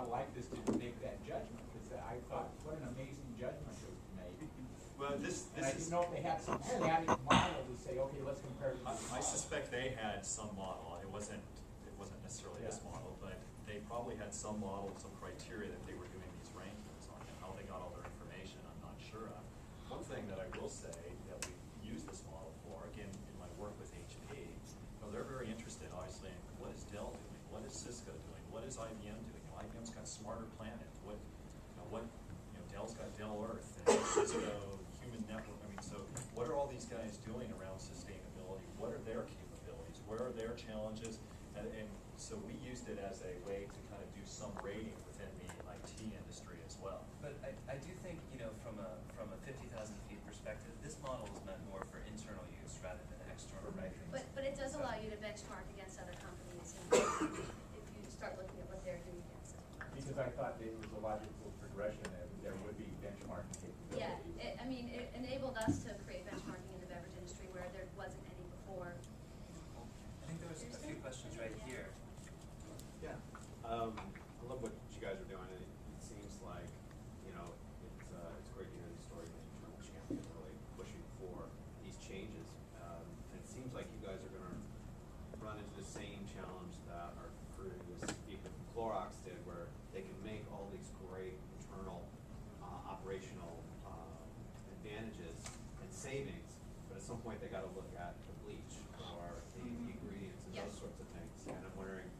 model like this to make that judgment, because I thought, what an amazing judgment it made. Well, And I didn't know if they had some static model to say, okay, let's compare it to this I model. suspect they had some model. It wasn't necessarily this model, but they probably had some model, some criteria that they were doing these rankings on, and how they got all their information, I'm not sure of. One thing that I will say that we use this model for, again, in my work with HP, they're very interested, obviously, in what is Dell doing, what is Cisco doing, what is IBM doing. IBM's got Smarter Planet. Dell's got Dell Earth, and Cisco Human Network. I mean, so what are all these guys doing around sustainability? What are their capabilities? Where are their challenges? And so we used it as a way to kind of do some rating within the IT industry as well. But I do think, from a 50,000 feet perspective, this model is meant more for internal use rather than external rankings. But it does allow you to benchmark against other companies, and if you start looking at what they're doing against other companies. Because I thought there was a logical progression that there would be benchmarking capabilities. Yeah, it enabled us to create benchmarking in the beverage industry where there wasn't any before. I think there was a few questions right here. Yeah, I love what you guys are doing. It seems like, it's great to hear these stories that internal champions really pushing for these changes. And it seems like you guys are going to run into the same challenge that our previous speaker from Clorox did, where they can make all these great internal operational advantages and savings, but at some point they got to look at the bleach or the ingredients and those sorts of things. And I'm wondering,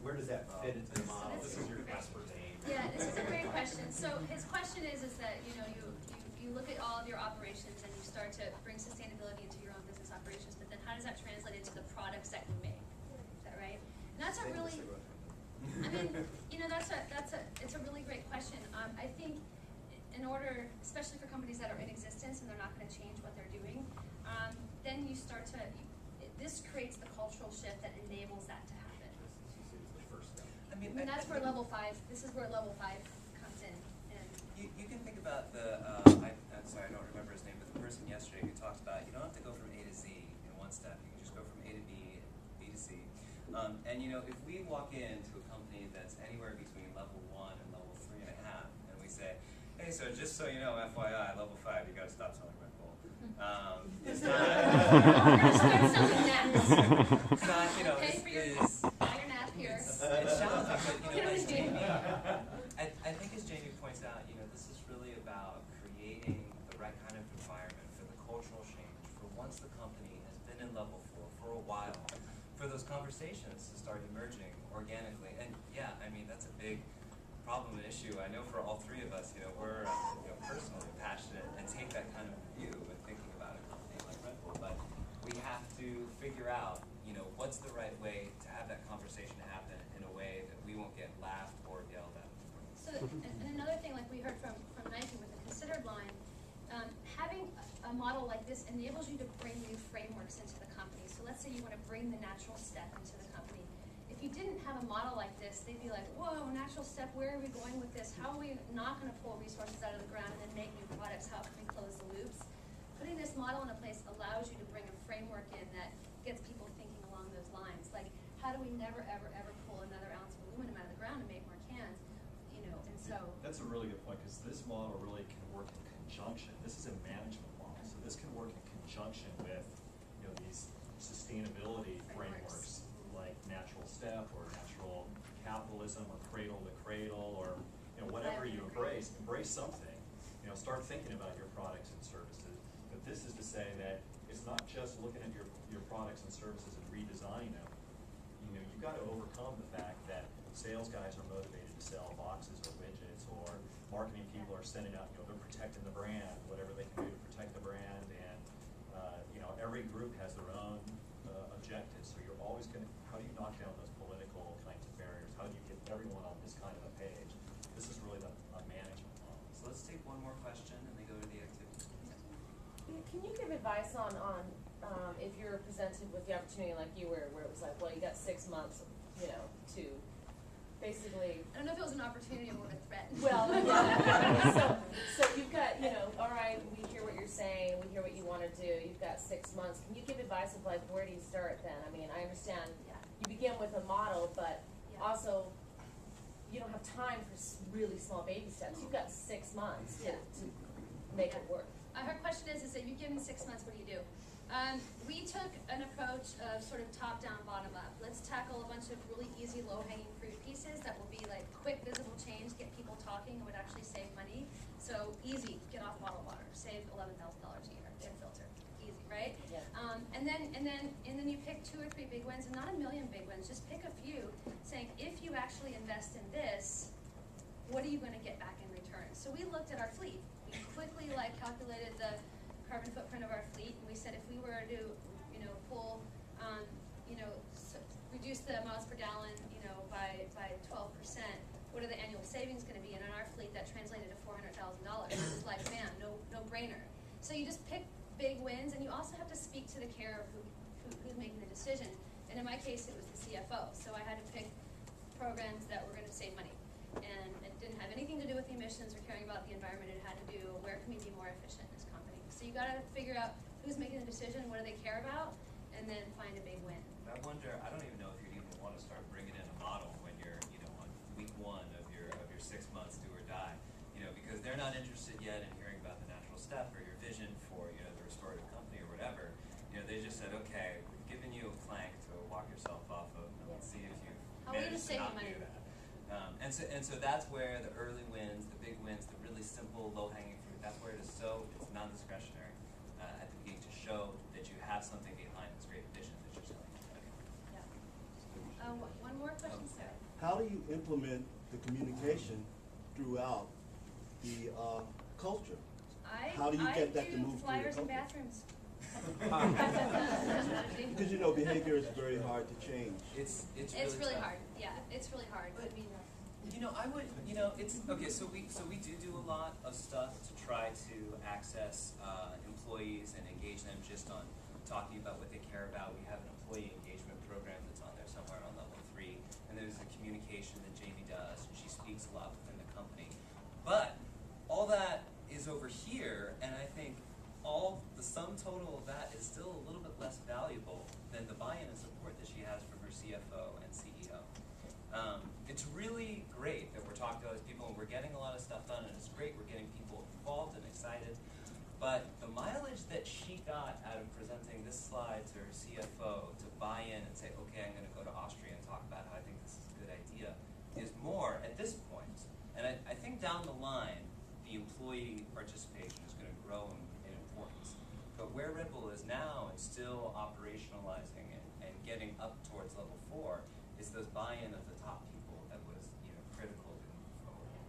where does that fit into the model? This is your aspartame. Yeah, this is a great question. So his question is that you look at all of your operations and you start to bring sustainability into your own business operations, but then how does that translate into the products that you make? Is that right? And that's a really, I mean, it's a really great question. I think in order, especially for companies that are in existence and they're not going to change what they're doing, then you start to, this creates the cultural shift that enables that to happen. I mean, And that's where level 5, this is where level 5 comes in. And you can think about I'm sorry, I don't remember his name, but the person yesterday who talked about you don't have to go from A to Z in one step. You can just go from A to B, B to C. And if we walk into a company that's anywhere between level 1 and level 3.5, and we say, hey, so just so you know, FYI, level 5, you got to stop selling Red Bull. It's not. we're going to start selling naps. It's not, Pay for your iron nap here. It's challenging, but as Jamie, Yeah. I think as Jamie points out, this is really about creating the right kind of environment for the cultural change, for once the company has been in level 4 for a while, for those conversations to start emerging organically. And yeah, I mean, that's a big problem and issue. I know for all three of us, we're personally passionate and take that kind of view when thinking about a company like Red Bull, but we have to figure out, what's the right way to have that conversation happen in a way that we won't get laughed or yelled at. So, and another thing, like we heard from Nike with the considered line, having a model like this enables you to bring new frameworks into the company. So let's say you want to bring the natural step into the company. If you didn't have a model like this, they'd be like, whoa, natural step, where are we going with this? How are we not going to pull resources out of the ground and then make new products? How can we close the loops? Putting this model in place allows you to bring a framework in that gets people thinking along those lines. Like, how do we never, ever, ever pull another ounce of aluminum out of the ground and make more cans? And so. That's a really good point, because this model really can work in conjunction. This is a management model, so this can work in conjunction with, these sustainability frameworks like natural step or natural capitalism or cradle to cradle or whatever you embrace something. Start thinking about your products and services. But this is to say that it's not just looking at your products and services and redesigning them. You've got to overcome the fact that sales guys are motivated to sell boxes or widgets, or marketing people are sending out, they're protecting the brand, whatever they can do to protect the brand, and every group has their own objectives. So you're always going to, how do you knock down those political kinds of barriers? How do you get everyone on this kind of a page? This is really a management model. So let's take one more question and then go to the activity. Can you give advice on if you're presented with the opportunity like you were, where it was like, well, you got 6 months, to basically. I don't know if it was an opportunity or more of a threat. Well, yeah. So you've got, all right, we hear what you're saying, we hear what you want to do. You've got 6 months. Can you give advice of like, where do you start then? I mean, I understand you begin with a model, but also have time for really small baby steps. You've got 6 months Yeah. to make it work. Her question is that you've given 6 months, what do you do? We took an approach of sort of top down, bottom up. Let's tackle a bunch of really easy, low hanging fruit pieces that will be like quick, visible change, get people talking, and would actually save money. So easy, get off bottled water, save $11,000 a year, get a filter, easy, right? Yeah. And then you pick 2 or 3 big wins, and not a million big wins. Just pick a few, saying if you actually invest in this, what are you going to get back in return? So we looked at our fleet. We quickly calculated the carbon footprint of our fleet, and we said if we were to, pull, reduce the miles per gallon, by 12%, what are the annual savings going to be? And in our fleet, that translated to $400,000. It was like, man, no brainer. So you just pick big wins, and you also have to speak to the care of who's making the decision. And in my case, it was the CFO. So I had to pick programs that were going to save money. And it didn't have anything to do with the emissions or caring about the environment. It had to do where can we be more efficient in this company. So you got to figure out who's making the decision, what do they care about, and then find a big win. I wonder, I don't even know if you even want to start bringing in a model when you're, on week 1 of your 6 months do or die, because they're not interested yet in hearing about the natural step or your vision for, the restorative company or whatever. They just said, okay, we've given you a plank to walk yourself off of, and let's see if you've How are you managed to to save not money? do that. And so that's where the early wins, the big wins, the really simple, low-hanging fruit, that's where it is it's non-discretionary at the beginning to show that you have something behind this great vision that you're selling. Yeah. One more question, Sarah. How do you implement the communication throughout the culture? How do you get that to move through the flyers and culture? bathrooms. Because behavior is very hard to change. It's It's really tough. hard. Yeah, it's really hard. I mean, I would, it's, okay, so we do a lot of stuff to try to access employees and engage them just on talking about what they care about. We have an employee engagement program that's on there somewhere on level 3, and there's the communication that Jamie does, and she speaks a lot within the company. But all that is over here, and I think all the sum total of that is still a little bit less valuable than the buy-in and support that she has from her CFO and CEO. It's really great that we're talking to all these people and we're getting a lot of stuff done, and it's great we're getting people involved and excited. But the mileage that she got out of presenting this slide to her CFO to buy in and say, okay, I'm going to go to Austria and talk about how I think this is a good idea, is more at this point. And I think down the line, the employee participation is going to grow in importance. But where Red Bull is now and still operationalizing and getting up towards level 4 is those buy-in of the top people that was critical to move forward.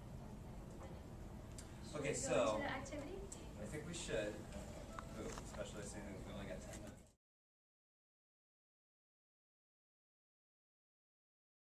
Okay, should we go so into the activity? I think we should, especially seeing that we only got 10 minutes.